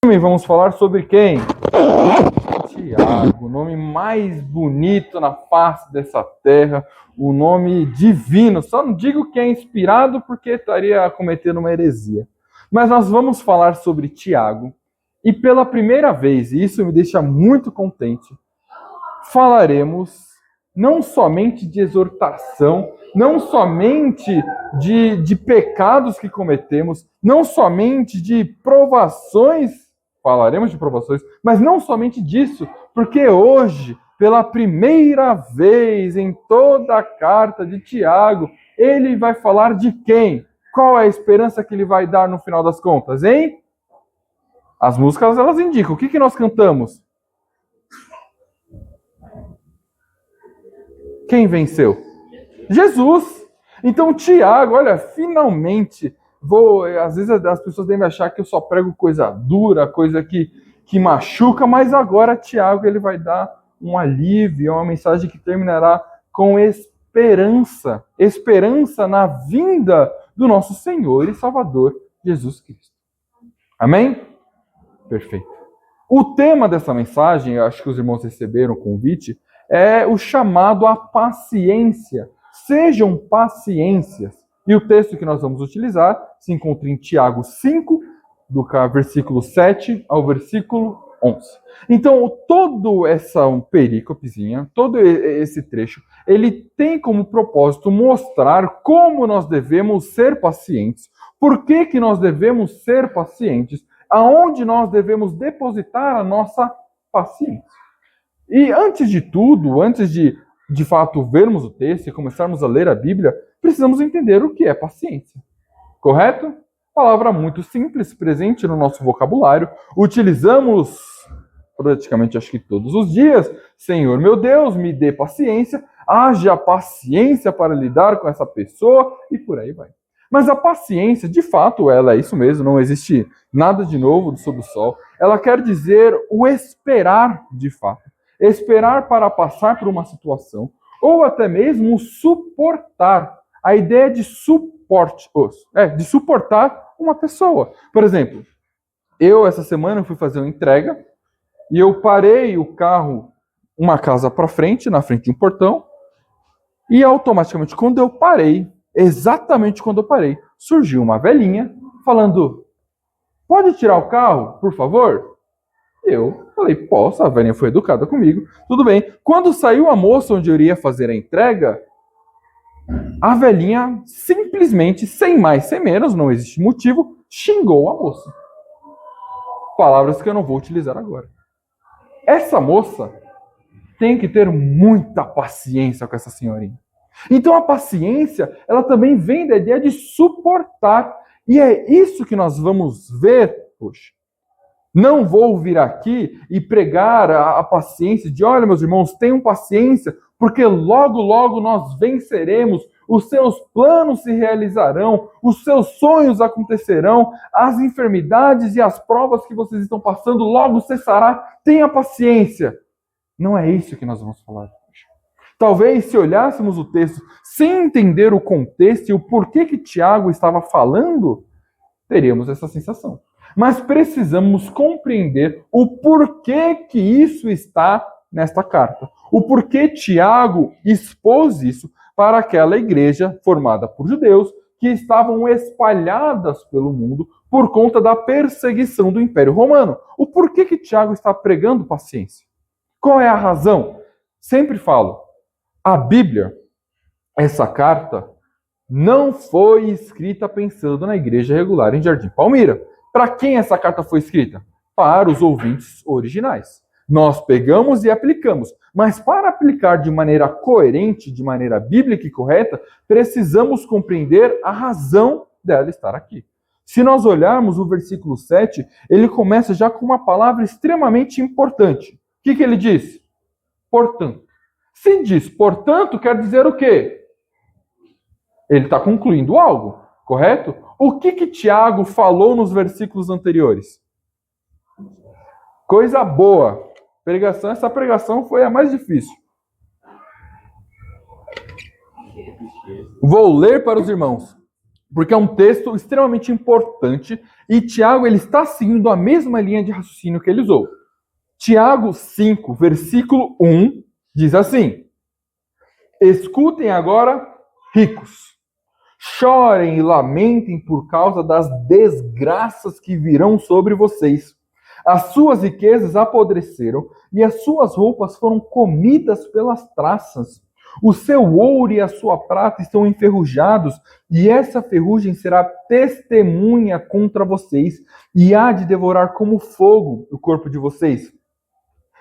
Vamos falar sobre quem? Tiago, o nome mais bonito na face dessa terra, o nome divino. Só não digo que é inspirado porque estaria cometendo uma heresia. Mas nós vamos falar sobre Tiago e pela primeira vez, e isso me deixa muito contente, falaremos não somente de exortação, não somente de pecados que cometemos, não somente de provações, falaremos de provações, mas não somente disso, porque hoje, pela primeira vez em toda a carta de Tiago, ele vai falar de quem? Qual é a esperança que ele vai dar no final das contas, hein? As músicas, elas indicam. O que nós cantamos? Quem venceu? Jesus. Então, Tiago, olha, finalmente, às vezes as pessoas devem achar que eu só prego coisa dura, coisa que machuca, mas agora Tiago ele vai dar um alívio, uma mensagem que terminará com esperança. Esperança na vinda do nosso Senhor e Salvador, Jesus Cristo. Amém? Perfeito. O tema dessa mensagem, eu acho que os irmãos receberam o convite, é o chamado à paciência. Sejam paciências. E o texto que nós vamos utilizar se encontra em Tiago 5, do versículo 7 ao versículo 11. Então, todo essa perícopezinha, todo esse trecho, ele tem como propósito mostrar como nós devemos ser pacientes, por que nós devemos ser pacientes, aonde nós devemos depositar a nossa paciência. E antes de tudo, antes de fato vermos o texto e começarmos a ler a Bíblia, precisamos entender o que é paciência. Correto? Palavra muito simples, presente no nosso vocabulário. Utilizamos praticamente acho que todos os dias. Senhor meu Deus, me dê paciência. Haja paciência para lidar com essa pessoa e por aí vai. Mas a paciência, de fato, ela é isso mesmo, não existe nada de novo sob o sol. Ela quer dizer o esperar, de fato. Esperar para passar por uma situação, ou até mesmo suportar. A ideia de suporte, de suportar uma pessoa. Por exemplo, eu essa semana fui fazer uma entrega e eu parei o carro uma casa para frente, na frente de um portão, e automaticamente quando eu parei, exatamente quando eu parei, surgiu uma velhinha falando: pode tirar o carro, por favor? Eu falei, posso, a velhinha foi educada comigo, tudo bem. Quando saiu a moça onde eu iria fazer a entrega, a velhinha simplesmente, sem mais, sem menos, não existe motivo, xingou a moça. Palavras que eu não vou utilizar agora. Essa moça tem que ter muita paciência com essa senhorinha. Então a paciência, ela também vem da ideia de suportar. E é isso que nós vamos ver hoje. Não vou vir aqui e pregar a paciência de, olha, meus irmãos, tenham paciência, porque logo, logo nós venceremos, os seus planos se realizarão, os seus sonhos acontecerão, as enfermidades e as provas que vocês estão passando logo cessará. Tenha paciência. Não é isso que nós vamos falar hoje. Talvez se olhássemos o texto sem entender o contexto e o porquê que Tiago estava falando, teríamos essa sensação. Mas precisamos compreender o porquê que isso está nesta carta. O porquê Tiago expôs isso para aquela igreja formada por judeus que estavam espalhadas pelo mundo por conta da perseguição do Império Romano. O porquê que Tiago está pregando paciência? Qual é a razão? Sempre falo, a Bíblia, essa carta, não foi escrita pensando na igreja regular em Jardim Palmira. Para quem essa carta foi escrita? Para os ouvintes originais. Nós pegamos e aplicamos. Mas para aplicar de maneira coerente, de maneira bíblica e correta, precisamos compreender a razão dela estar aqui. Se nós olharmos o versículo 7, ele começa já com uma palavra extremamente importante. O que ele diz? Portanto. Se diz portanto, quer dizer o quê? Ele está concluindo algo, correto? O que Tiago falou nos versículos anteriores? Coisa boa. Essa pregação foi a mais difícil. Vou ler para os irmãos. porque é um texto extremamente importante e Tiago ele está seguindo a mesma linha de raciocínio que ele usou. Tiago 5, versículo 1, diz assim: escutem agora, ricos, chorem e lamentem por causa das desgraças que virão sobre vocês. As suas riquezas apodreceram e as suas roupas foram comidas pelas traças. O seu ouro e a sua prata estão enferrujados, e essa ferrugem será testemunha contra vocês, e há de devorar como fogo o corpo de vocês.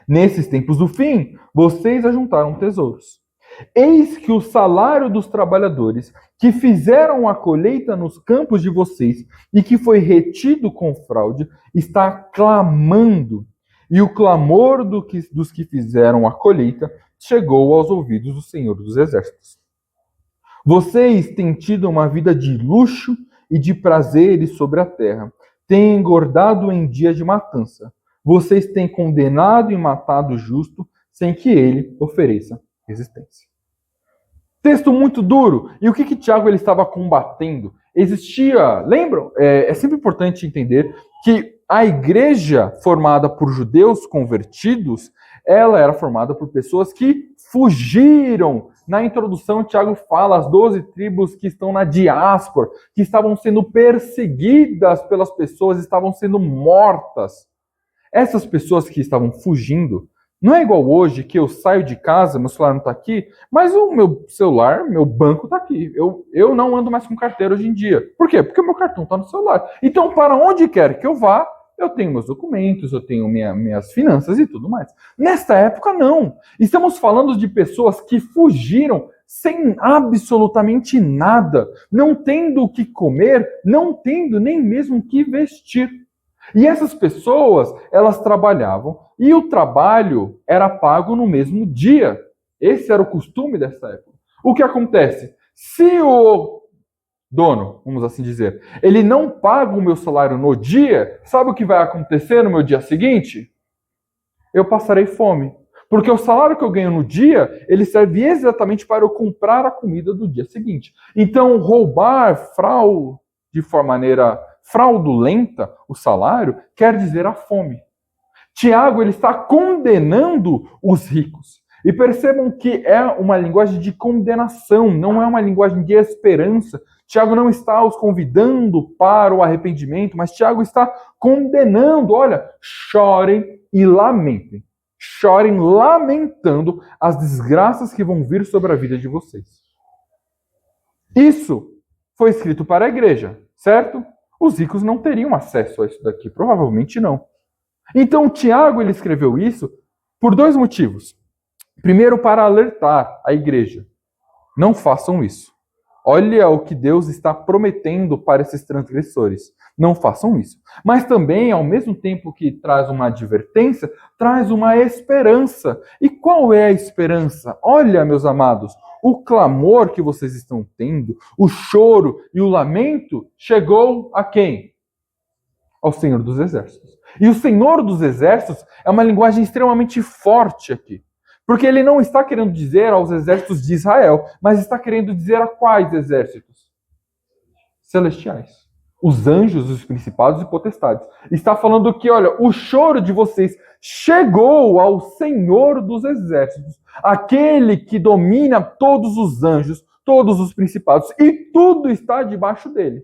Nesses tempos do fim, vocês ajuntaram tesouros. Eis que o salário dos trabalhadores que fizeram a colheita nos campos de vocês e que foi retido com fraude está clamando, e o clamor dos que fizeram a colheita chegou aos ouvidos do Senhor dos Exércitos. Vocês têm tido uma vida de luxo e de prazeres sobre a terra, têm engordado em dia de matança. Vocês têm condenado e matado o justo sem que ele ofereça resistência. Texto muito duro. E o que Tiago ele estava combatendo? Existia, lembram? É sempre importante entender que a igreja formada por judeus convertidos, ela era formada por pessoas que fugiram. Na introdução, Tiago fala as 12 tribos que estão na diáspora, que estavam sendo perseguidas pelas pessoas, estavam sendo mortas. Essas pessoas que estavam fugindo, não é igual hoje que eu saio de casa, meu celular não está aqui, mas o meu celular, meu banco está aqui. Eu não ando mais com carteira hoje em dia. Por quê? Porque o meu cartão está no celular. Então, para onde quer que eu vá, eu tenho meus documentos, eu tenho minhas finanças e tudo mais. Nesta época, não. Estamos falando de pessoas que fugiram sem absolutamente nada, não tendo o que comer, não tendo nem mesmo o que vestir. E essas pessoas, elas trabalhavam e o trabalho era pago no mesmo dia. Esse era o costume dessa época. O que acontece? Se o dono, vamos assim dizer, ele não paga o meu salário no dia, sabe o que vai acontecer no meu dia seguinte? Eu passarei fome. Porque o salário que eu ganho no dia, ele serve exatamente para eu comprar a comida do dia seguinte. Então, roubar de maneira fraudulenta o salário quer dizer a fome. Tiago ele está condenando os ricos. E percebam que é uma linguagem de condenação, não é uma linguagem de esperança. Tiago não está os convidando para o arrependimento, mas Tiago está condenando. Olha, chorem e lamentem. Chorem lamentando as desgraças que vão vir sobre a vida de vocês. Isso foi escrito para a igreja, certo? Os ricos não teriam acesso a isso daqui, provavelmente não. Então, Tiago ele escreveu isso por 2 motivos. Primeiro, para alertar a igreja. Não façam isso. Olha o que Deus está prometendo para esses transgressores. Não façam isso. Mas também, ao mesmo tempo que traz uma advertência, traz uma esperança. E qual é a esperança? Olha, meus amados, o clamor que vocês estão tendo, o choro e o lamento, chegou a quem? Ao Senhor dos Exércitos. E o Senhor dos Exércitos é uma linguagem extremamente forte aqui. Porque ele não está querendo dizer aos exércitos de Israel, mas está querendo dizer a quais exércitos? Celestiais. Os anjos, os principados e potestades. Está falando que, olha, o choro de vocês chegou ao Senhor dos Exércitos, aquele que domina todos os anjos, todos os principados, e tudo está debaixo dele.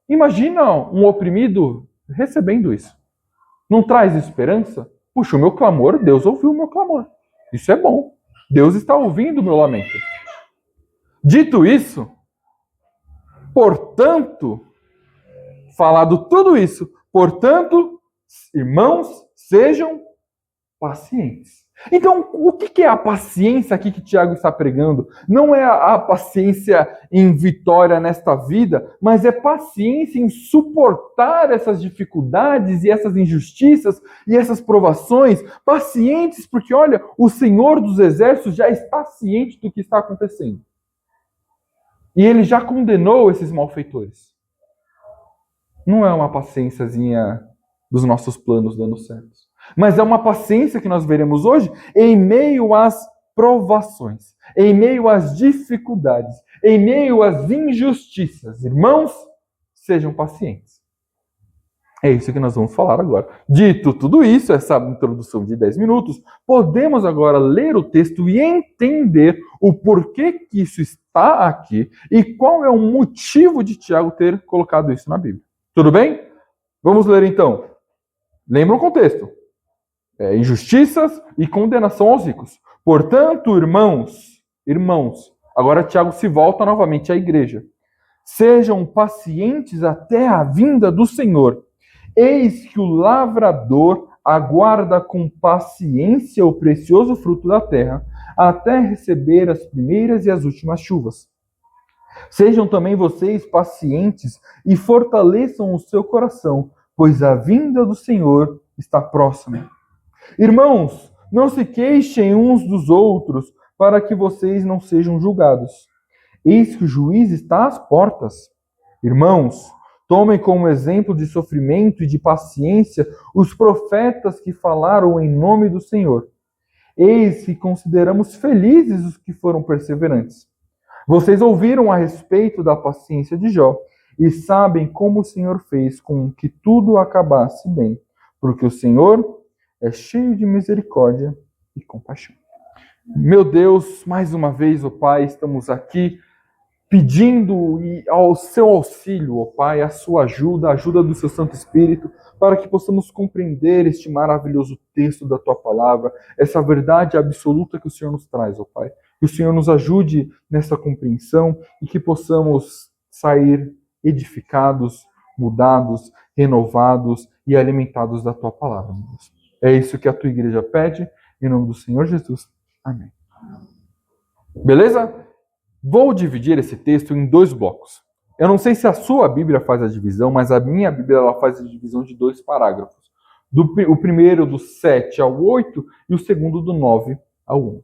Imagina um oprimido recebendo isso. Não traz esperança? Puxa, o meu clamor, Deus ouviu o meu clamor. Isso é bom. Deus está ouvindo o meu lamento. Dito isso, portanto, falado tudo isso, portanto, irmãos, sejam pacientes. Então, o que é a paciência aqui que Tiago está pregando? Não é a paciência em vitória nesta vida, mas é paciência em suportar essas dificuldades e essas injustiças e essas provações. Pacientes, porque, olha, o Senhor dos Exércitos já está ciente do que está acontecendo. E ele já condenou esses malfeitores. Não é uma paciênciazinha dos nossos planos dando certo. Mas é uma paciência que nós veremos hoje em meio às provações, em meio às dificuldades, em meio às injustiças. Irmãos, sejam pacientes. É isso que nós vamos falar agora. Dito tudo isso, essa introdução de 10 minutos, podemos agora ler o texto e entender o porquê que isso está aqui e qual é o motivo de Tiago ter colocado isso na Bíblia. Tudo bem? Vamos ler então. Lembra o contexto. Injustiças e condenação aos ricos. Portanto, irmãos, agora Tiago se volta novamente à igreja. Sejam pacientes até a vinda do Senhor. Eis que o lavrador aguarda com paciência o precioso fruto da terra, até receber as primeiras e as últimas chuvas. Sejam também vocês pacientes e fortaleçam o seu coração, pois a vinda do Senhor está próxima. Irmãos, não se queixem uns dos outros, para que vocês não sejam julgados. Eis que o juiz está às portas. Irmãos, tomem como exemplo de sofrimento e de paciência os profetas que falaram em nome do Senhor. Eis que consideramos felizes os que foram perseverantes. Vocês ouviram a respeito da paciência de Jó e sabem como o Senhor fez com que tudo acabasse bem, porque o Senhor é cheio de misericórdia e compaixão. Meu Deus, mais uma vez, ó Pai, estamos aqui pedindo ao seu auxílio, ó Pai, a sua ajuda, a ajuda do seu Santo Espírito, para que possamos compreender este maravilhoso texto da Tua Palavra, essa verdade absoluta que o Senhor nos traz, ó Pai. Que o Senhor nos ajude nessa compreensão e que possamos sair edificados, mudados, renovados e alimentados da Tua Palavra, meu Deus. É isso que a Tua igreja pede, em nome do Senhor Jesus. Amém. Beleza? Vou dividir esse texto em 2 blocos. Eu não sei se a sua Bíblia faz a divisão, mas a minha Bíblia ela faz a divisão de 2 parágrafos. O primeiro do 7 ao 8 e o segundo do 9 ao 11.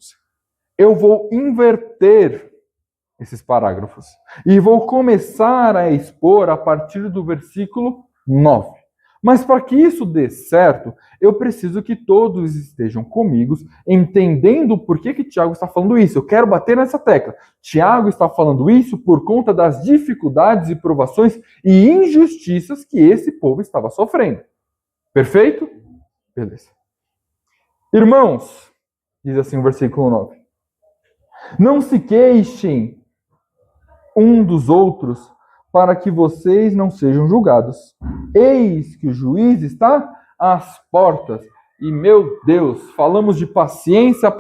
Eu vou inverter esses parágrafos e vou começar a expor a partir do versículo 9. Mas para que isso dê certo, eu preciso que todos estejam comigo, entendendo por que Tiago está falando isso. Eu quero bater nessa tecla. Tiago está falando isso por conta das dificuldades e provações e injustiças que esse povo estava sofrendo. Perfeito? Beleza. Irmãos, diz assim o versículo 9. Não se queixem um dos outros, para que vocês não sejam julgados. Eis que o juiz está às portas. E, meu Deus, falamos de paciência,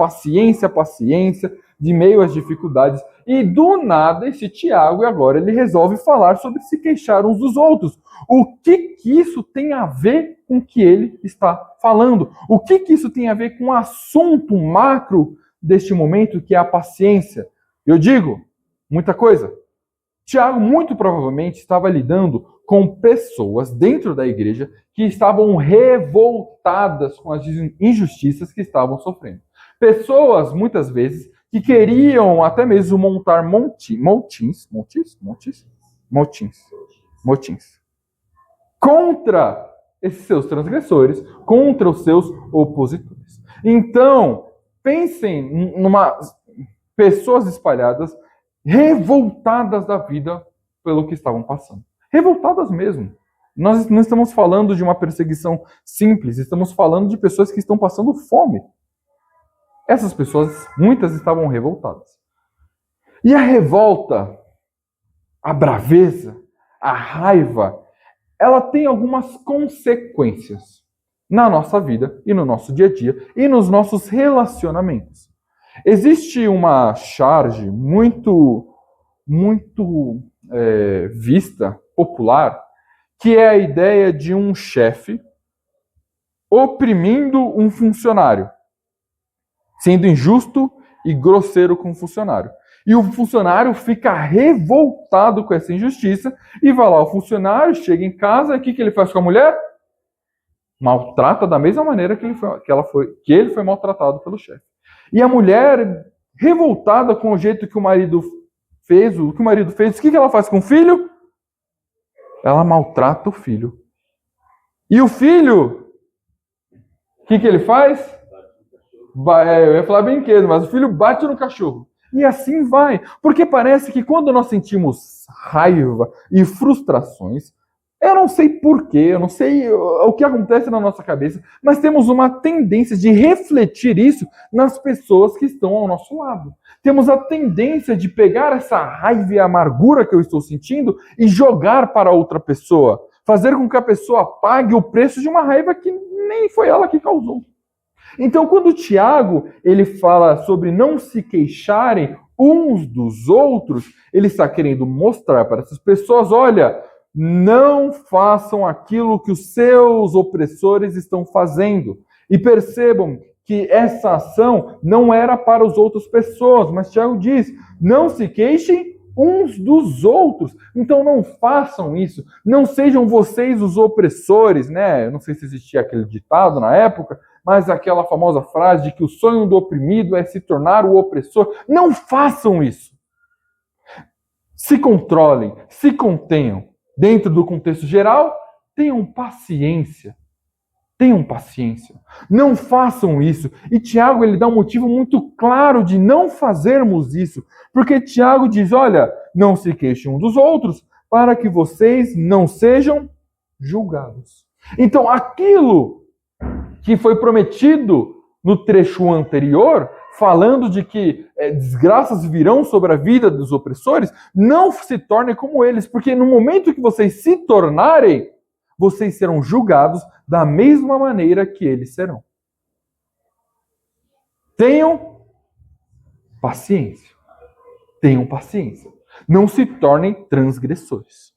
de meio às dificuldades. E, do nada, esse Tiago, agora, ele resolve falar sobre se queixar uns dos outros. O que isso tem a ver com o que ele está falando? O que isso tem a ver com o assunto macro deste momento, que é a paciência? Eu digo, muita coisa. Tiago, muito provavelmente, estava lidando com pessoas dentro da igreja que estavam revoltadas com as injustiças que estavam sofrendo. Pessoas, muitas vezes, que queriam até mesmo montar motins contra esses seus transgressores, contra os seus opositores. Então, pensem numa pessoas espalhadas, revoltadas da vida pelo que estavam passando. Revoltadas mesmo. Nós não estamos falando de uma perseguição simples, estamos falando de pessoas que estão passando fome. Essas pessoas, muitas estavam revoltadas. E a revolta, a braveza, a raiva, ela tem algumas consequências na nossa vida e no nosso dia a dia e nos nossos relacionamentos. Existe uma charge muito vista, popular, que é a ideia de um chefe oprimindo um funcionário, sendo injusto e grosseiro com o funcionário. E o funcionário fica revoltado com essa injustiça e vai lá, o funcionário chega em casa e o que ele faz com a mulher? Maltrata da mesma maneira que ele foi maltratado pelo chefe. E a mulher, revoltada com o jeito que o marido fez, o que ela faz com o filho? Ela maltrata o filho. E o filho, o que ele faz? Eu ia falar brinquedo, mas o filho bate no cachorro. E assim vai. Porque parece que quando nós sentimos raiva e frustrações, eu não sei porquê, eu não sei o que acontece na nossa cabeça, mas temos uma tendência de refletir isso nas pessoas que estão ao nosso lado. Temos a tendência de pegar essa raiva e amargura que eu estou sentindo e jogar para outra pessoa. Fazer com que a pessoa pague o preço de uma raiva que nem foi ela que causou. Então, quando o Tiago ele fala sobre não se queixarem uns dos outros, ele está querendo mostrar para essas pessoas, olha, não façam aquilo que os seus opressores estão fazendo. E percebam que essa ação não era para as outras pessoas, mas Tiago diz, não se queixem uns dos outros. Então não façam isso. Não sejam vocês os opressores, né? Eu não sei se existia aquele ditado na época, mas aquela famosa frase de que o sonho do oprimido é se tornar o opressor. Não façam isso. Se controlem, se contenham. Dentro do contexto geral, tenham paciência. Tenham paciência. Não façam isso. E Tiago ele dá um motivo muito claro de não fazermos isso. Porque Tiago diz, olha, não se queixem uns dos outros para que vocês não sejam julgados. Então, aquilo que foi prometido no trecho anterior, falando de que desgraças virão sobre a vida dos opressores, não se tornem como eles, porque no momento que vocês se tornarem, vocês serão julgados da mesma maneira que eles serão. Tenham paciência. Tenham paciência. Não se tornem transgressores.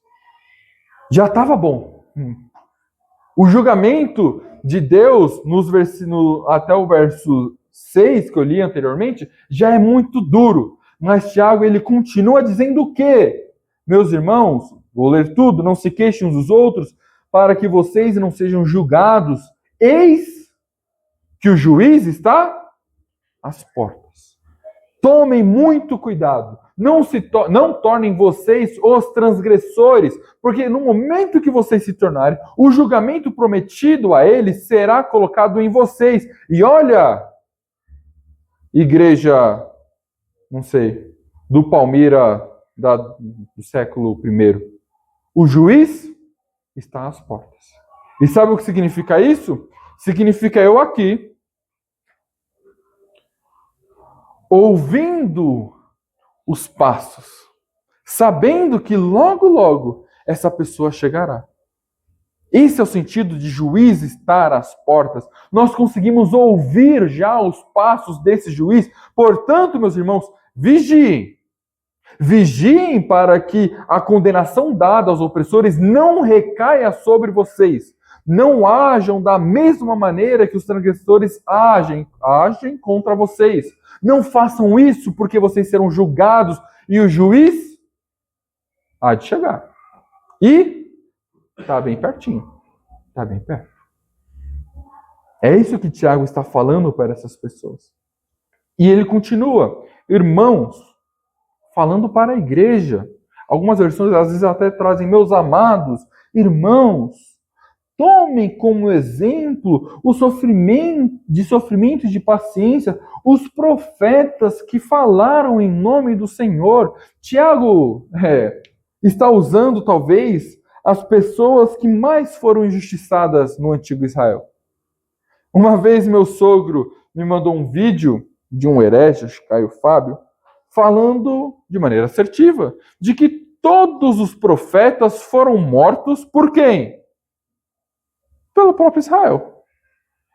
Já estava bom. O julgamento de Deus até o verso 6 que eu li anteriormente já é muito duro. Mas Tiago ele continua dizendo o quê? Meus irmãos, vou ler tudo, não se queixem uns dos outros para que vocês não sejam julgados. Eis que o juiz está às portas. Tomem muito cuidado. Não tornem vocês os transgressores, porque no momento que vocês se tornarem, o julgamento prometido a eles será colocado em vocês. E olha, igreja, não sei, do Palmira do século I, o juiz está às portas. E sabe o que significa isso? Significa eu aqui, ouvindo os passos, sabendo que logo, logo essa pessoa chegará. Esse é o sentido de juiz estar às portas. Nós conseguimos ouvir já os passos desse juiz. Portanto, meus irmãos, vigiem. Vigiem para que a condenação dada aos opressores não recaia sobre vocês. Não ajam da mesma maneira que os transgressores agem contra vocês. Não façam isso porque vocês serão julgados e o juiz há de chegar. E está bem pertinho. Está bem perto. É isso que Tiago está falando para essas pessoas. E ele continua, irmãos, falando para a igreja. Algumas versões às vezes até trazem, meus amados, irmãos, tomem como exemplo o sofrimento e de paciência os profetas que falaram em nome do Senhor. Tiago está usando talvez as pessoas que mais foram injustiçadas no antigo Israel. Uma vez meu sogro me mandou um vídeo de um herege, acho que Caio Fábio, falando de maneira assertiva de que todos os profetas foram mortos por quem? Pelo próprio Israel.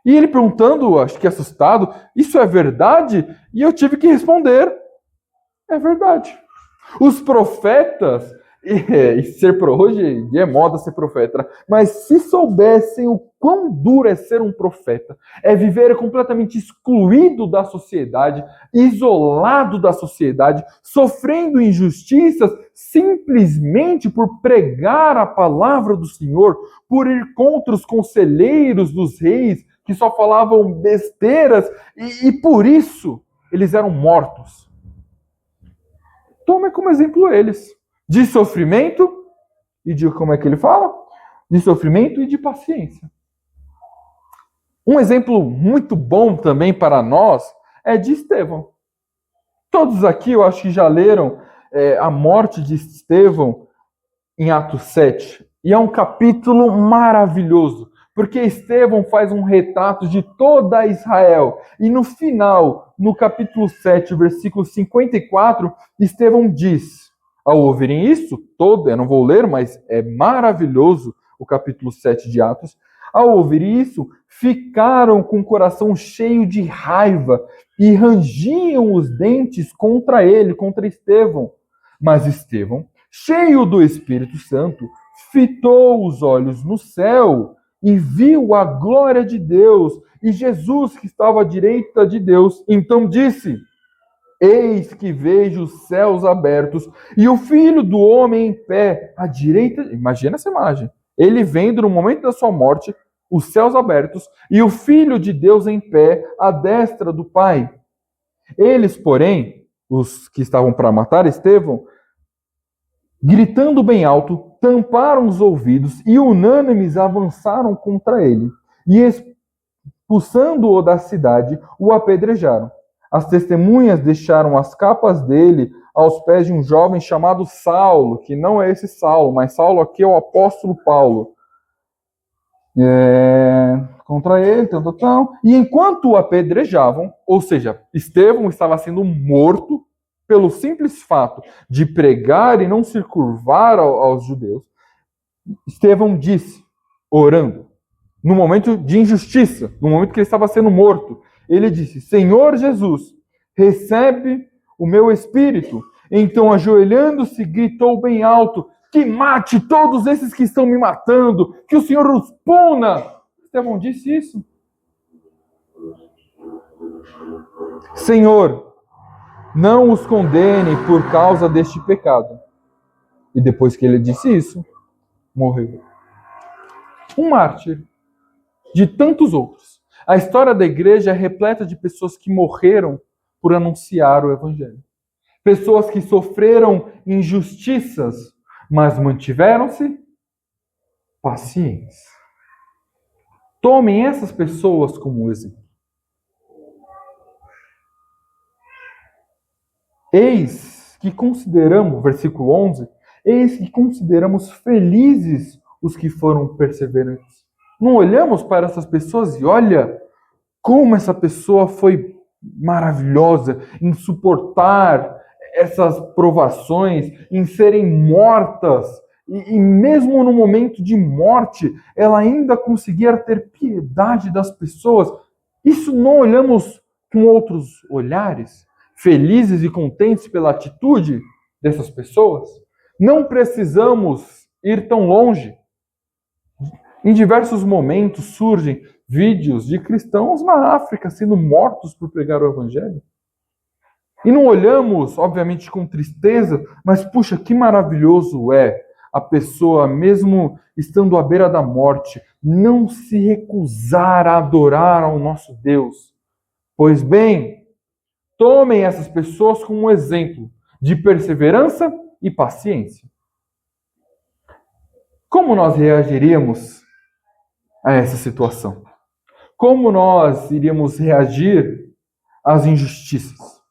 E ele perguntando, acho que assustado, isso é verdade? E eu tive que responder, é verdade. Os profetas, hoje é moda ser profeta, mas se soubessem o quão duro é ser um profeta, é viver completamente excluído da sociedade, isolado da sociedade, sofrendo injustiças simplesmente por pregar a palavra do Senhor, por ir contra os conselheiros dos reis, que só falavam besteiras, e por isso eles eram mortos. Tome como exemplo eles. De sofrimento e de, como é que ele fala? De sofrimento e de paciência. Um exemplo muito bom também para nós é de Estevão. Todos aqui, eu acho que já leram a morte de Estevão em Atos 7. E é um capítulo maravilhoso, porque Estevão faz um retrato de toda Israel. E no final, no capítulo 7, versículo 54, Estevão diz, ao ouvirem isso, eu não vou ler, mas é maravilhoso o capítulo 7 de Atos. Ao ouvir isso, ficaram com o coração cheio de raiva e rangiam os dentes contra ele, contra Estevão. Mas Estevão, cheio do Espírito Santo, fitou os olhos no céu e viu a glória de Deus e Jesus que estava à direita de Deus. Então disse: Eis que vejo os céus abertos e o Filho do Homem em pé à direita. Imagina essa imagem. Ele vendo no momento da sua morte os céus abertos e o Filho de Deus em pé à destra do Pai. Eles, porém, os que estavam para matar Estevão, gritando bem alto, tamparam os ouvidos e unânimes avançaram contra ele. E expulsando-o da cidade, o apedrejaram. As testemunhas deixaram as capas dele aos pés de um jovem chamado Saulo, que não é esse Saulo, mas Saulo aqui é o apóstolo Paulo. Contra ele, e enquanto o apedrejavam, ou seja, Estevão estava sendo morto pelo simples fato de pregar e não se curvar aos judeus, Estevão disse, orando, no momento de injustiça, no momento que ele estava sendo morto, ele disse: Senhor Jesus, recebe o meu espírito. Então, ajoelhando-se, gritou bem alto: que mate todos esses que estão me matando, que o Senhor os puna. Estevão disse isso. Senhor, não os condene por causa deste pecado. E depois que ele disse isso, morreu. Um mártir de tantos outros. A história da igreja é repleta de pessoas que morreram por anunciar o evangelho. Pessoas que sofreram injustiças, mas mantiveram-se pacientes. Tomem essas pessoas como exemplo. Eis que consideramos, versículo 11, eis que consideramos felizes os que foram perseverantes. Não olhamos para essas pessoas e olha como essa pessoa foi maravilhosa em suportar essas provações, em serem mortas, e mesmo no momento de morte, ela ainda conseguia ter piedade das pessoas. Isso não olhamos com outros olhares, felizes e contentes pela atitude dessas pessoas? Não precisamos ir tão longe. Em diversos momentos surgem vídeos de cristãos na África sendo mortos por pregar o evangelho. E não olhamos, obviamente, com tristeza, mas puxa, que maravilhoso é a pessoa, mesmo estando à beira da morte, não se recusar a adorar ao nosso Deus. Pois bem, tomem essas pessoas como um exemplo de perseverança e paciência. Como nós reagiríamos a essa situação? Como nós iríamos reagir às injustiças?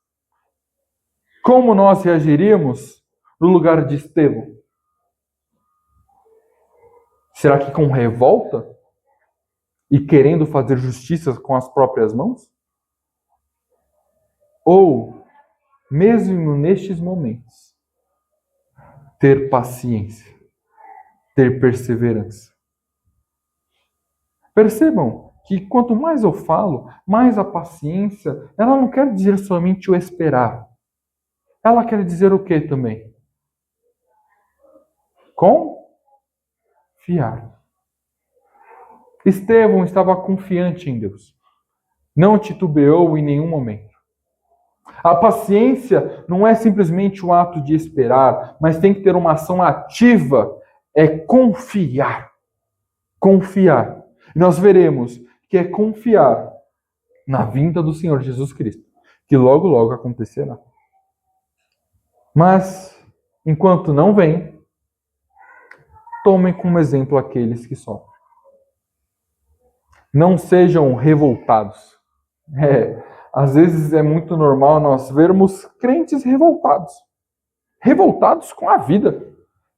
Como nós reagiríamos no lugar de Estevão? Será que com revolta? E querendo fazer justiça com as próprias mãos? Ou, mesmo nestes momentos, ter paciência, ter perseverança? Percebam que quanto mais eu falo, mais a paciência, ela não quer dizer somente o esperar. Ela quer dizer o que também? Confiar. Estevão estava confiante em Deus. Não titubeou em nenhum momento. A paciência não é simplesmente um ato de esperar, mas tem que ter uma ação ativa. É confiar. Confiar. E nós veremos que é confiar na vinda do Senhor Jesus Cristo, que logo, logo acontecerá. Mas, enquanto não vem, tomem como exemplo aqueles que sofrem. Não sejam revoltados. Às vezes é muito normal nós vermos crentes revoltados. Revoltados com a vida,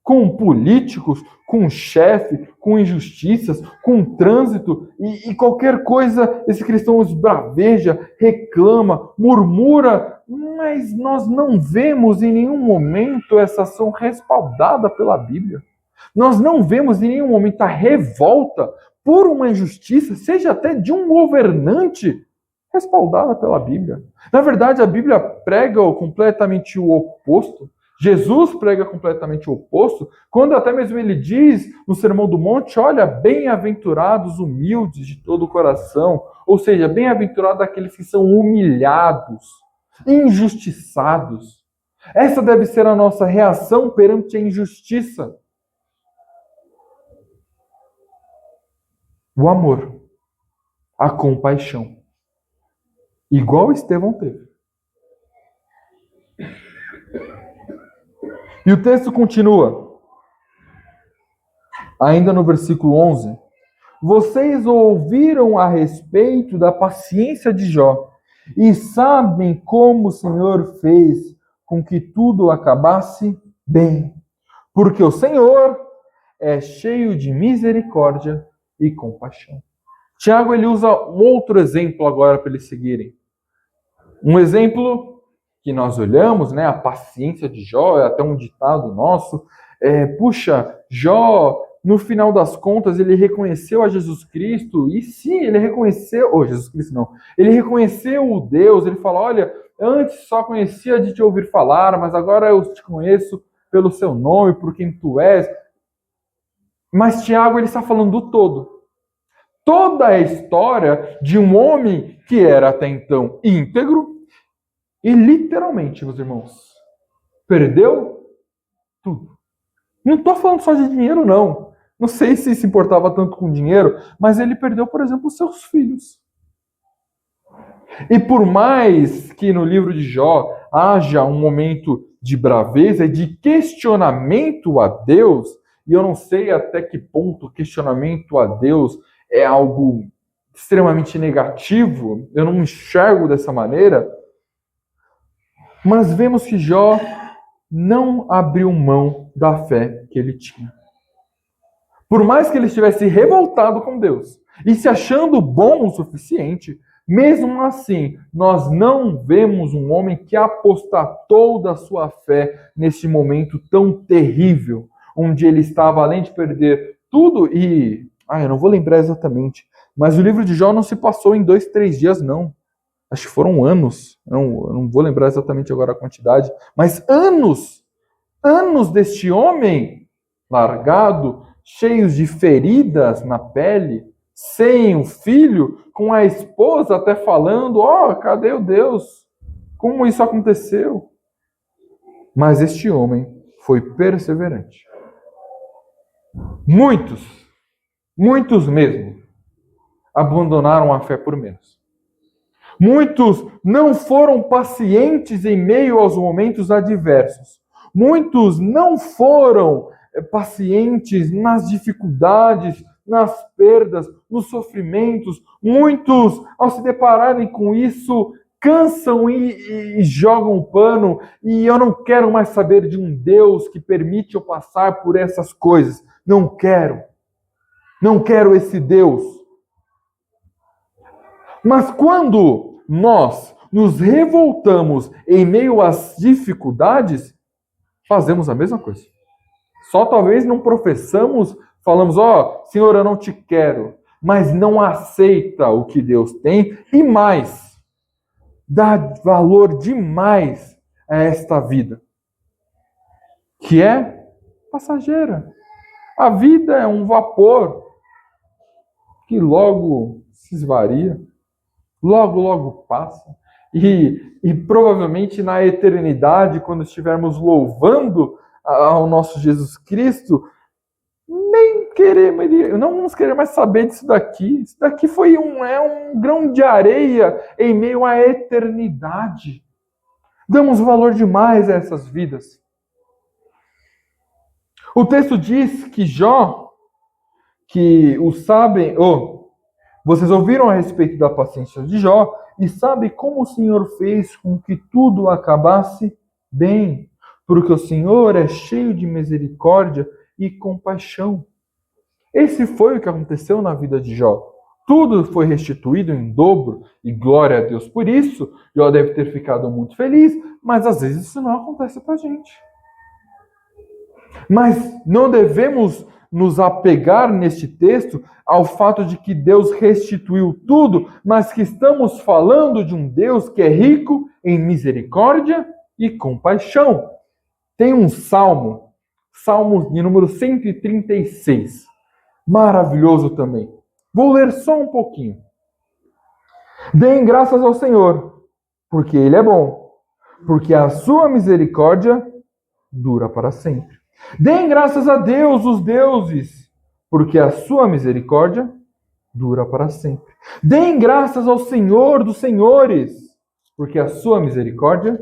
com políticos, com chefe, com injustiças, com trânsito e qualquer coisa. Esse cristão esbraveja, reclama, murmura, mas nós não vemos em nenhum momento essa ação respaldada pela Bíblia. Nós não vemos em nenhum momento a revolta por uma injustiça, seja até de um governante, respaldada pela Bíblia. Na verdade, a Bíblia prega completamente o oposto. Jesus prega completamente o oposto, quando até mesmo ele diz no Sermão do Monte, olha, bem-aventurados humildes de todo o coração, ou seja, bem-aventurados aqueles que são humilhados, injustiçados. Essa deve ser a nossa reação perante a injustiça. O amor, a compaixão, igual Estevão teve. E o texto continua, ainda no versículo 11. Vocês ouviram a respeito da paciência de Jó e sabem como o Senhor fez com que tudo acabasse bem. Porque o Senhor é cheio de misericórdia e compaixão. Tiago ele usa um outro exemplo agora para eles seguirem. Um exemplo que nós olhamos, né, a paciência de Jó, é até um ditado nosso, puxa, Jó, no final das contas, ele reconheceu a Jesus Cristo, e sim, ele reconheceu, Jesus Cristo não, ele reconheceu o Deus, ele fala, olha, antes só conhecia de te ouvir falar, mas agora eu te conheço pelo seu nome, por quem tu és. Mas Tiago, ele está falando do todo. Toda a história de um homem que era até então íntegro, e literalmente, meus irmãos, perdeu tudo. Não estou falando só de dinheiro, não. Não sei se importava tanto com dinheiro, mas ele perdeu, por exemplo, os seus filhos. E por mais que no livro de Jó haja um momento de braveza e de questionamento a Deus, e eu não sei até que ponto o questionamento a Deus é algo extremamente negativo, eu não enxergo dessa maneira, mas vemos que Jó não abriu mão da fé que ele tinha. Por mais que ele estivesse revoltado com Deus e se achando bom o suficiente, mesmo assim, nós não vemos um homem que apostatou da sua fé nesse momento tão terrível, onde ele estava, além de perder tudo, eu não vou lembrar exatamente, mas o livro de Jó não se passou em 2, 3 dias, não. Acho que foram anos, eu não vou lembrar exatamente agora a quantidade, mas anos deste homem largado, cheios de feridas na pele, sem o filho, com a esposa até falando, cadê o Deus? Como isso aconteceu? Mas este homem foi perseverante. Muitos mesmo, abandonaram a fé por menos. Muitos não foram pacientes em meio aos momentos adversos. Muitos não foram pacientes nas dificuldades, nas perdas, nos sofrimentos. Muitos, ao se depararem com isso, cansam e jogam o pano. E eu não quero mais saber de um Deus que permite eu passar por essas coisas. Não quero. Não quero esse Deus. Mas quando nós nos revoltamos em meio às dificuldades, fazemos a mesma coisa. Só talvez não professamos, falamos, Senhor, eu não te quero, mas não aceita o que Deus tem e mais, dá valor demais a esta vida, que é passageira. A vida é um vapor que logo se esvaria. Logo passa. E provavelmente na eternidade, quando estivermos louvando ao nosso Jesus Cristo, não vamos querer mais saber disso daqui. Isso daqui foi um grão de areia em meio à eternidade. Damos valor demais a essas vidas. O texto diz que Jó, que o sabem, Vocês ouviram a respeito da paciência de Jó e sabem como o Senhor fez com que tudo acabasse bem, porque o Senhor é cheio de misericórdia e compaixão. Esse foi o que aconteceu na vida de Jó. Tudo foi restituído em dobro e glória a Deus por isso. Jó deve ter ficado muito feliz, mas às vezes isso não acontece com a gente. Mas não devemos nos apegar neste texto ao fato de que Deus restituiu tudo, mas que estamos falando de um Deus que é rico em misericórdia e compaixão. Tem um salmo de número 136, maravilhoso também. Vou ler só um pouquinho. Deem graças ao Senhor, porque Ele é bom, porque a sua misericórdia dura para sempre. Deem graças a Deus, os deuses, porque a sua misericórdia dura para sempre. Deem graças ao Senhor dos senhores, porque a sua misericórdia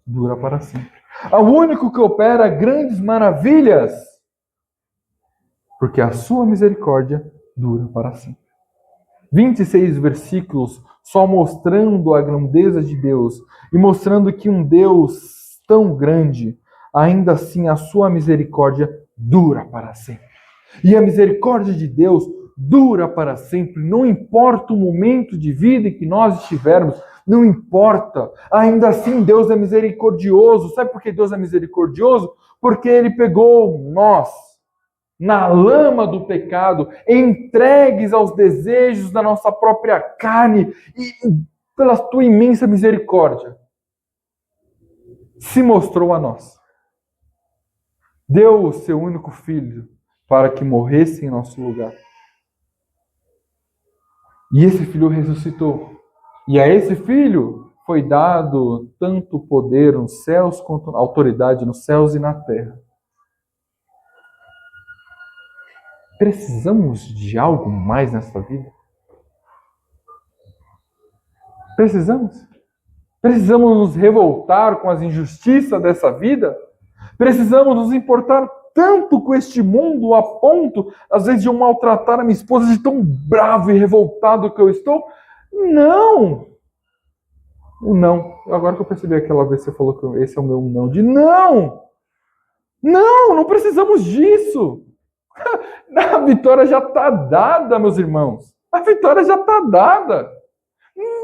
dura para sempre. Ao único que opera grandes maravilhas, porque a sua misericórdia dura para sempre. 26 versículos só mostrando a grandeza de Deus e mostrando que um Deus tão grande, ainda assim a sua misericórdia dura para sempre. E a misericórdia de Deus dura para sempre, não importa o momento de vida em que nós estivermos, não importa. Ainda assim Deus é misericordioso. Sabe por que Deus é misericordioso? Porque Ele pegou nós na lama do pecado, entregues aos desejos da nossa própria carne e pela tua imensa misericórdia se mostrou a nós. Deu o seu único filho para que morresse em nosso lugar. E esse filho ressuscitou. E a esse filho foi dado tanto poder nos céus quanto autoridade nos céus e na terra. Precisamos de algo mais nessa vida? Precisamos? Precisamos nos revoltar com as injustiças dessa vida? Precisamos nos importar tanto com este mundo a ponto, às vezes, de eu maltratar a minha esposa de tão bravo e revoltado que eu estou? Não! O não. Agora que eu percebi aquela vez que você falou que esse é o meu não. De não! Não, não precisamos disso! A vitória já está dada, meus irmãos. A vitória já está dada.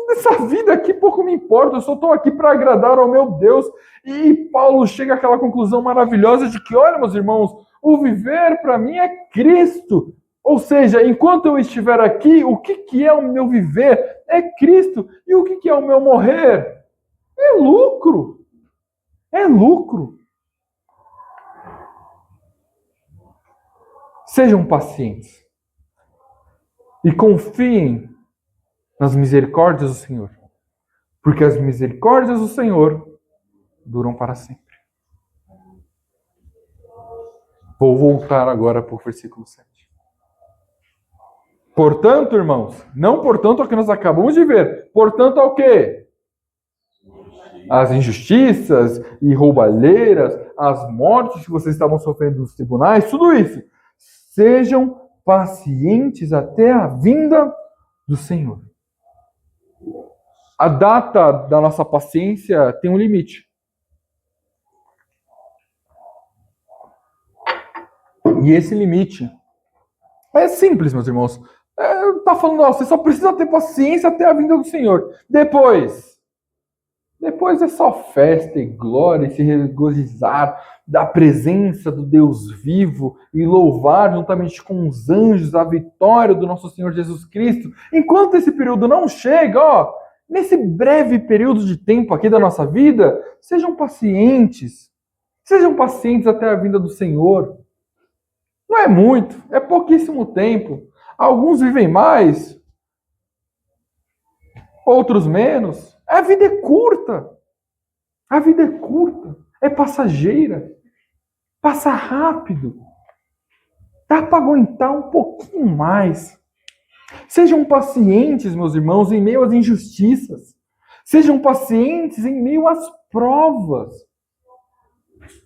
Essa vida aqui pouco me importa. Eu só estou aqui para agradar ao meu Deus. E Paulo chega àquela conclusão maravilhosa de que, olha, meus irmãos, o viver para mim é Cristo. Ou seja, enquanto eu estiver aqui, o que é o meu viver? É Cristo. E o que é o meu morrer? É lucro. É lucro. Sejam pacientes e confiem nas misericórdias do Senhor, porque as misericórdias do Senhor duram para sempre. Vou voltar agora para o versículo 7. Portanto, irmãos, não portanto ao que nós acabamos de ver, portanto ao quê? As injustiças e roubalheiras, as mortes que vocês estavam sofrendo nos tribunais, tudo isso. Sejam pacientes até a vinda do Senhor. A data da nossa paciência tem um limite. E esse limite é simples, meus irmãos. Está falando, ó, você só precisa ter paciência até a vinda do Senhor. Depois é só festa e glória, e se regozijar da presença do Deus vivo e louvar juntamente com os anjos a vitória do nosso Senhor Jesus Cristo. Enquanto esse período não chega, ó, nesse breve período de tempo aqui da nossa vida, sejam pacientes. Sejam pacientes até a vinda do Senhor. Não é muito, é pouquíssimo tempo. Alguns vivem mais, outros menos. A vida é curta. A vida é curta, é passageira, passa rápido. Dá para aguentar um pouquinho mais. Sejam pacientes, meus irmãos, em meio às injustiças. Sejam pacientes em meio às provas.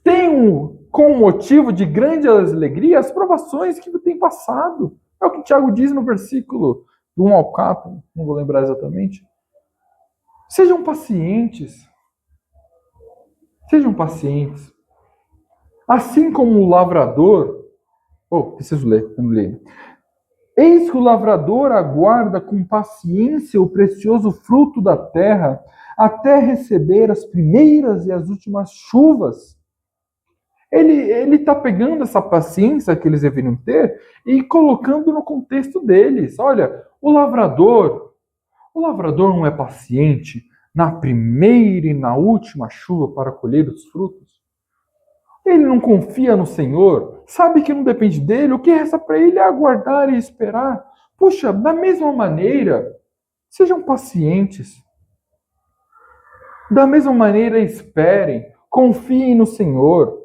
Tenham como motivo de grande alegria as provações que tem passado. É o que Tiago diz no versículo de um alcatra, não vou lembrar exatamente. Sejam pacientes. Sejam pacientes. Assim como o lavrador... preciso ler, eu não li. Eis que o lavrador aguarda com paciência o precioso fruto da terra até receber as primeiras e as últimas chuvas. Ele está pegando essa paciência que eles deveriam ter e colocando no contexto deles. Olha, o lavrador não é paciente na primeira e na última chuva para colher os frutos. Ele não confia no Senhor, sabe que não depende dele, o que resta para ele é aguardar e esperar. Puxa, da mesma maneira, sejam pacientes. Da mesma maneira, esperem, confiem no Senhor.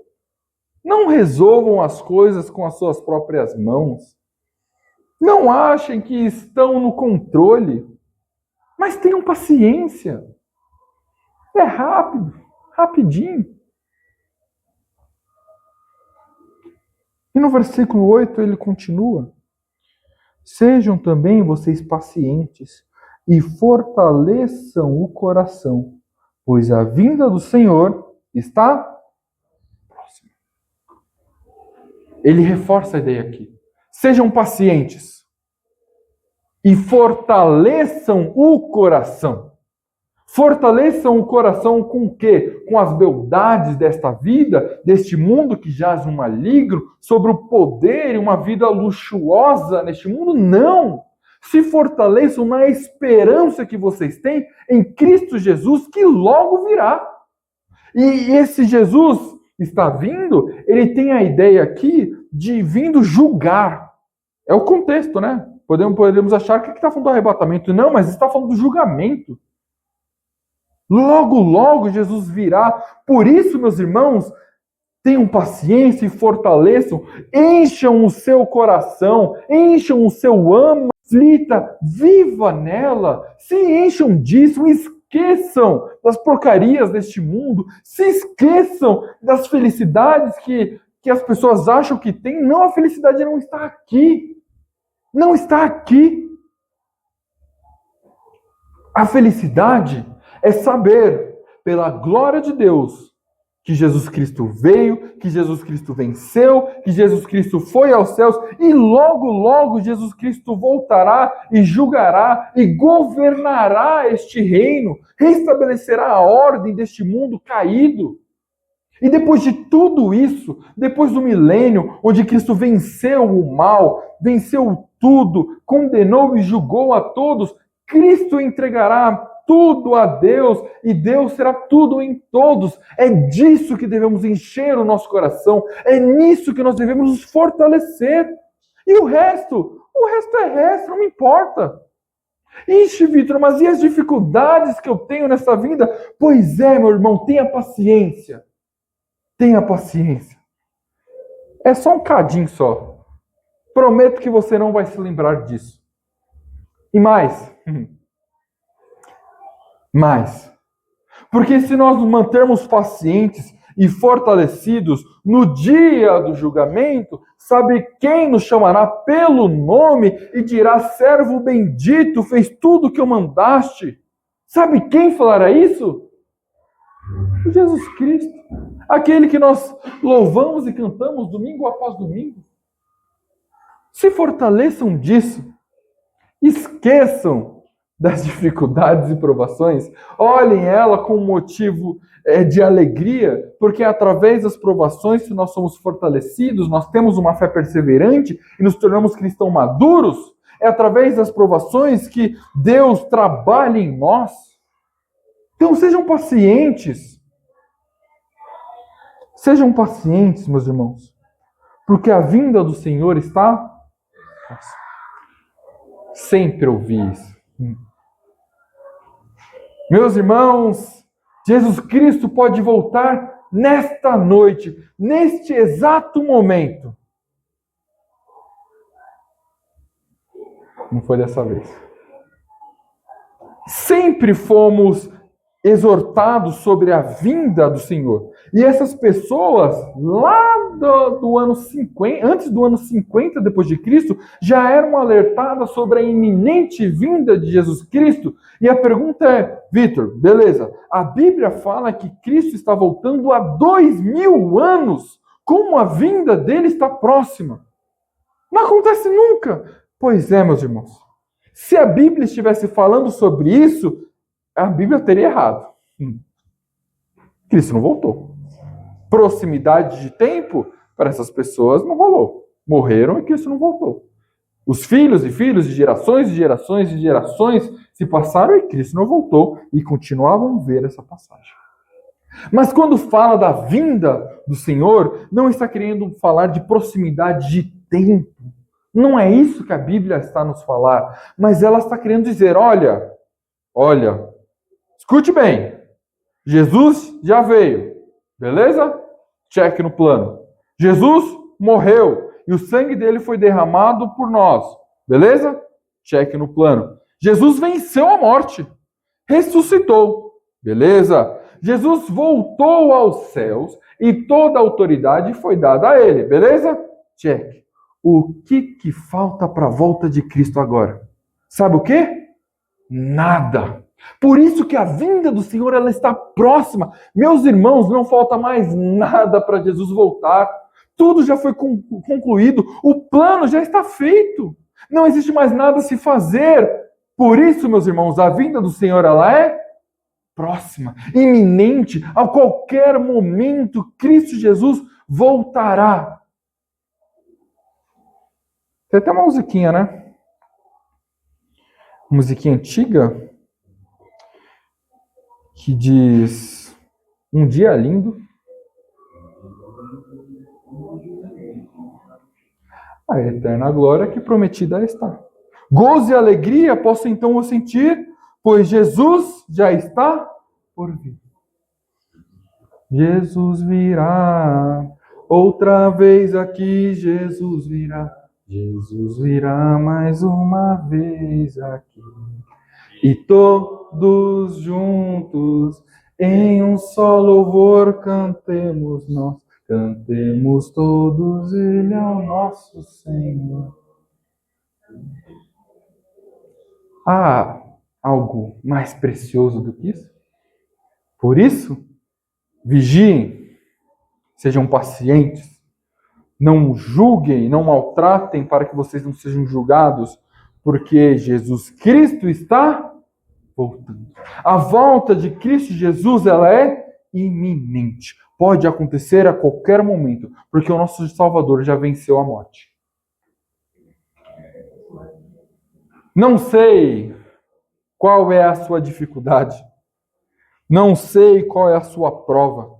Não resolvam as coisas com as suas próprias mãos. Não achem que estão no controle, mas tenham paciência. É rápido, rapidinho. E no versículo 8 ele continua: sejam também vocês pacientes e fortaleçam o coração, pois a vinda do Senhor está próxima. Ele reforça a ideia aqui. Sejam pacientes e fortaleçam o coração. Fortaleçam o coração com o quê? Com as beldades desta vida, deste mundo que jaz no maligno, sobre o poder e uma vida luxuosa neste mundo? Não! Se fortaleçam na esperança que vocês têm em Cristo Jesus, que logo virá. E esse Jesus está vindo, ele tem a ideia aqui de vindo julgar. É o contexto, né? Podemos achar que está falando do arrebatamento. Não, mas está falando do julgamento. Logo, logo Jesus virá. Por isso, meus irmãos, tenham paciência e fortaleçam. Encham o seu coração, encham o seu âmago, aflita, viva nela. Se encham disso, esqueçam das porcarias deste mundo, se esqueçam das felicidades que as pessoas acham que têm. Não, a felicidade não está aqui. Não está aqui. A felicidade é saber, pela glória de Deus, que Jesus Cristo veio, que Jesus Cristo venceu, que Jesus Cristo foi aos céus e logo, logo Jesus Cristo voltará e julgará e governará este reino, restabelecerá a ordem deste mundo caído. E depois de tudo isso, depois do milênio, onde Cristo venceu o mal, venceu tudo, condenou e julgou a todos, Cristo entregará tudo a Deus e Deus será tudo em todos. É disso que devemos encher o nosso coração, é nisso que nós devemos nos fortalecer. E o resto é resto, não me importa. Ixi, Vitor, mas e as dificuldades que eu tenho nessa vida? Pois é, meu irmão, tenha paciência. Tenha paciência. É só um cadinho só. Prometo que você não vai se lembrar disso. E mais. Porque se nós nos mantermos pacientes e fortalecidos no dia do julgamento, sabe quem nos chamará pelo nome e dirá: servo bendito, fez tudo o que eu mandaste? Sabe quem falará isso? Jesus Cristo. Aquele que nós louvamos e cantamos domingo após domingo. Se fortaleçam disso. Esqueçam das dificuldades e provações. Olhem ela como motivo de alegria, porque através das provações que nós somos fortalecidos, nós temos uma fé perseverante e nos tornamos cristãos maduros. É através das provações que Deus trabalha em nós. Então sejam pacientes. Sejam pacientes, meus irmãos, porque a vinda do Senhor está... Sempre ouvi isso. Meus irmãos, Jesus Cristo pode voltar nesta noite, neste exato momento. Não foi dessa vez. Sempre fomos exortados sobre a vinda do Senhor. E essas pessoas, lá do ano 50, antes do ano 50 depois de Cristo, já eram alertadas sobre a iminente vinda de Jesus Cristo. E a pergunta é, Vitor, beleza, a Bíblia fala que Cristo está voltando há 2000 anos. Como a vinda dele está próxima? Não acontece nunca. Pois é, meus irmãos. Se a Bíblia estivesse falando sobre isso, a Bíblia teria errado. Cristo não voltou. Proximidade de tempo para essas pessoas não rolou. Morreram e Cristo não voltou. Os filhos e filhos de gerações e gerações e gerações se passaram e Cristo não voltou e continuavam a ver essa passagem. Mas quando fala da vinda do Senhor, não está querendo falar de proximidade de tempo. Não é isso que a Bíblia está nos falar. Mas ela está querendo dizer, olha, escute bem. Jesus já veio. Beleza? Cheque no plano. Jesus morreu e o sangue dele foi derramado por nós. Beleza? Cheque no plano. Jesus venceu a morte. Ressuscitou. Beleza? Jesus voltou aos céus e toda a autoridade foi dada a ele. Beleza? Cheque. O que falta para a volta de Cristo agora? Sabe o quê? Nada. Por isso que a vinda do Senhor ela está próxima. Meus irmãos, não falta mais nada para Jesus voltar. Tudo já foi concluído. O plano já está feito. Não existe mais nada a se fazer. Por isso, meus irmãos, a vinda do Senhor ela é próxima, iminente. A qualquer momento, Cristo Jesus voltará. Tem até uma musiquinha, né? Musiquinha antiga que diz: um dia lindo, a eterna glória que prometida está. Gozo e alegria posso então sentir, pois Jesus já está por vir. Jesus virá, outra vez aqui Jesus virá. Jesus virá mais uma vez aqui. E todos juntos, em um só louvor, cantemos nós. Cantemos todos, Ele é o nosso Senhor. Há algo mais precioso do que isso? Por isso, vigiem, sejam pacientes, não julguem, não maltratem para que vocês não sejam julgados, porque Jesus Cristo está voltando. A volta de Cristo Jesus, ela é iminente. Pode acontecer a qualquer momento, porque o nosso Salvador já venceu a morte. Não sei qual é a sua dificuldade. Não sei qual é a sua prova.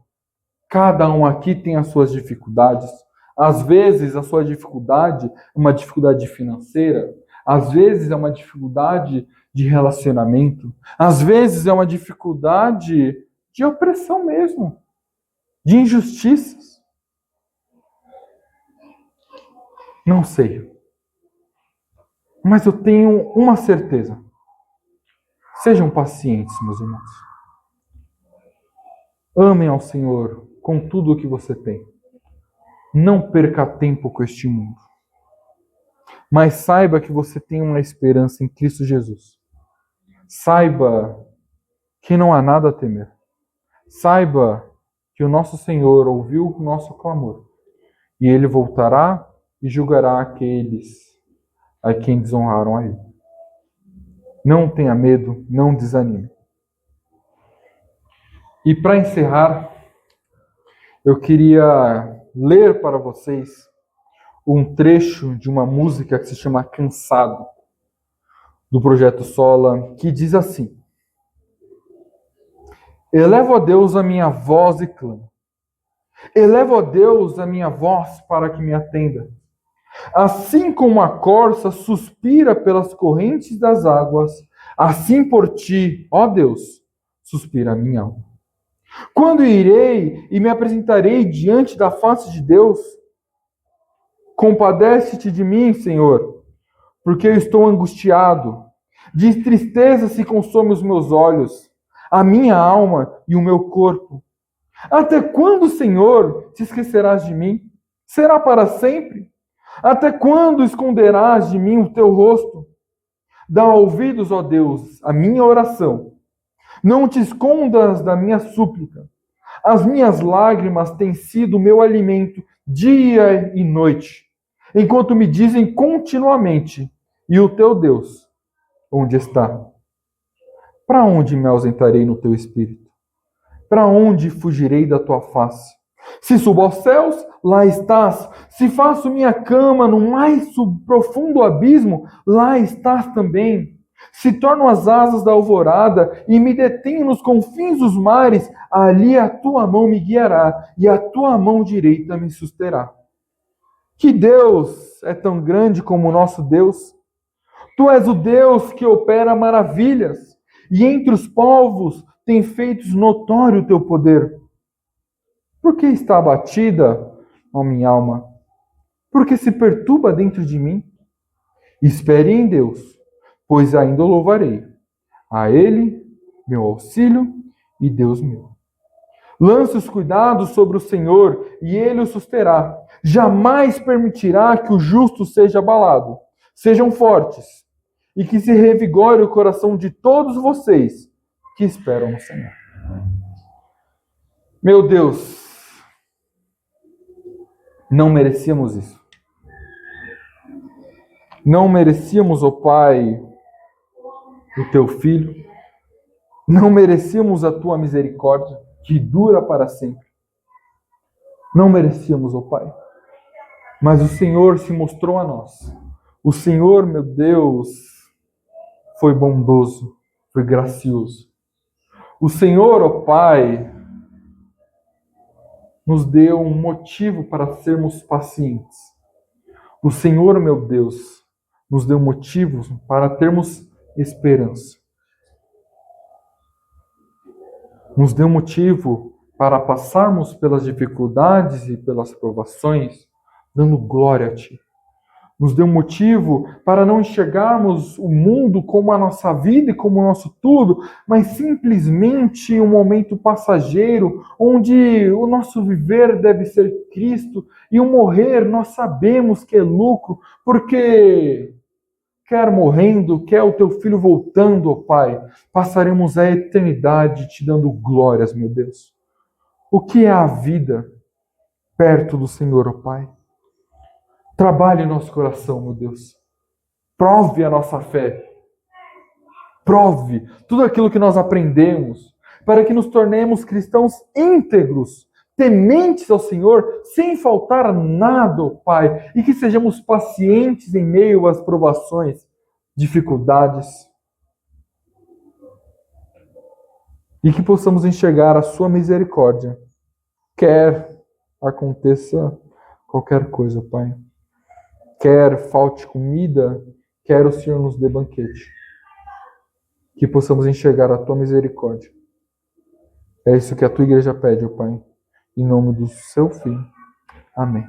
Cada um aqui tem as suas dificuldades. Às vezes a sua dificuldade é uma dificuldade financeira. Às vezes é uma dificuldade de relacionamento. Às vezes é uma dificuldade de opressão mesmo. De injustiças. Não sei. Mas eu tenho uma certeza. Sejam pacientes, meus irmãos. Amem ao Senhor com tudo o que você tem. Não perca tempo com este mundo. Mas saiba que você tem uma esperança em Cristo Jesus. Saiba que não há nada a temer. Saiba que o nosso Senhor ouviu o nosso clamor. E Ele voltará e julgará aqueles a quem desonraram a Ele. Não tenha medo, não desanime. E para encerrar, eu queria ler para vocês um trecho de uma música que se chama Cansado, do Projeto Sola, que diz assim: elevo a Deus a minha voz e clamo. Elevo a Deus a minha voz para que me atenda. Assim como a corça suspira pelas correntes das águas, assim por ti, ó Deus, suspira a minha alma. Quando irei e me apresentarei diante da face de Deus? Compadece-te de mim, Senhor, porque eu estou angustiado. De tristeza se consome os meus olhos, a minha alma e o meu corpo. Até quando, Senhor, te esquecerás de mim? Será para sempre? Até quando esconderás de mim o teu rosto? Dá ouvidos, ó Deus, à minha oração. Não te escondas da minha súplica. As minhas lágrimas têm sido o meu alimento dia e noite, enquanto me dizem continuamente: e o teu Deus, onde está? Para onde me ausentarei no teu espírito? Para onde fugirei da tua face? Se subo aos céus, lá estás. Se faço minha cama no mais profundo abismo, lá estás também. Se torno as asas da alvorada e me detenho nos confins dos mares, ali a tua mão me guiará e a tua mão direita me susterá. Que Deus é tão grande como o nosso Deus? Tu és o Deus que opera maravilhas, e entre os povos tem feito notório o teu poder. Por que está abatida, ó minha alma? Por que se perturba dentro de mim? Espere em Deus, pois ainda o louvarei. A Ele, meu auxílio e Deus meu. Lance os cuidados sobre o Senhor e Ele o susterá. Jamais permitirá que o justo seja abalado. Sejam fortes e que se revigore o coração de todos vocês que esperam no Senhor. Meu Deus, não merecíamos isso. Não merecíamos, ó Pai, o teu Filho. Não merecíamos a tua misericórdia, que dura para sempre. Não merecíamos, ó Pai. Mas o Senhor se mostrou a nós. O Senhor, meu Deus, foi bondoso, foi gracioso. O Senhor, ó Pai, nos deu um motivo para sermos pacientes. O Senhor, meu Deus, nos deu motivos para termos esperança. Nos deu motivo para passarmos pelas dificuldades e pelas provações, dando glória a Ti. Nos deu motivo para não enxergarmos o mundo como a nossa vida e como o nosso tudo, mas simplesmente um momento passageiro, onde o nosso viver deve ser Cristo e o morrer nós sabemos que é lucro, porque quer morrendo, quer o teu filho voltando, ó Pai, passaremos a eternidade te dando glórias, meu Deus. O que é a vida perto do Senhor, ó Pai? Trabalhe em nosso coração, meu Deus. Prove a nossa fé. Prove tudo aquilo que nós aprendemos, para que nos tornemos cristãos íntegros, tementes ao Senhor, sem faltar nada, ó Pai, e que sejamos pacientes em meio às provações, dificuldades, e que possamos enxergar a sua misericórdia, quer aconteça qualquer coisa, Pai. Quer falte comida, quer o Senhor nos dê banquete. Que possamos enxergar a tua misericórdia. É isso que a tua igreja pede, ó Pai. Em nome do seu Filho. Amém.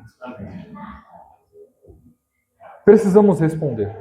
Precisamos responder.